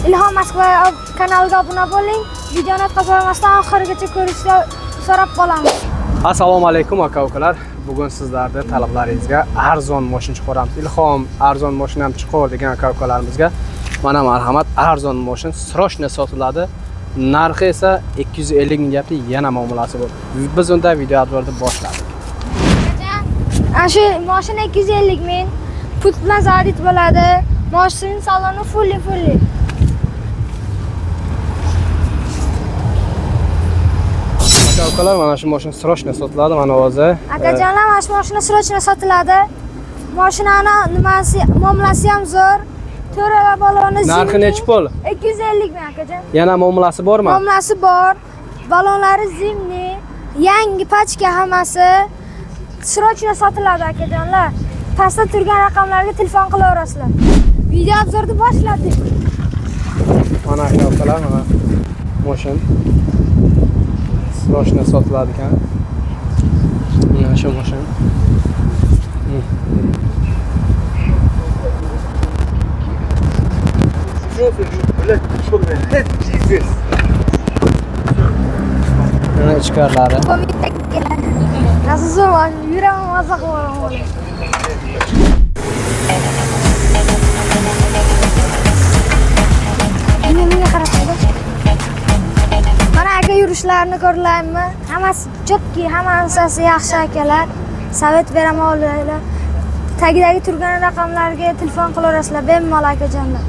Ilhom Moskva kanaliga obuna bo'ling. Videoni qoldirmasdan oxirigacha ko'rishni so'rab qolamiz. Assalomu alaykum aka-ukalar. Bugun sizlarga talablaringizga arzon mashina chiqaramiz. Ilhom arzon mashinam chiqar degan aka-ukalarimizga mana marhamat, arzon mashina srochno sotiladi. Narxi esa 250 ming gapli yana muomalasi bor. Biz unda video obzorni boshladik. Shu mashina 250 ming, pul bilan zarit bo'ladi. Mashinaning saloni fully. Aka-ukalar, mana shu mashina srochno sotiladi, mana hozir. Akajonlar, mana shu mashina srochno sotiladi. Mashinani nimasi, muomalasi ham zo'r. To'rala baloni narxi necha pul? 250 ming akajon. Yana muomalasi bormi? Muomalasi bor. Balonlari zimni, yangi pachka hammasi. Srochno sotiladi akajonlar. Pastda turgan raqamlarga telefon qilaverasizlar. Video obzorni boshladik. Mana aka-ukalar, mana mashina srochno sotiladi ekan. Mana shu mashina. Mana ichkarilari. Nasıl var? Yürüyemem azak var ama. Yine qarasangda. Mana aka yurishlarini ko'rlaymi? Hammasi jotki, hammasi yaxshi akalar. Savet beraman olaylar. Tagidagi turgan raqamlarga telefon qilaverasizlar, bemalol akajonlar.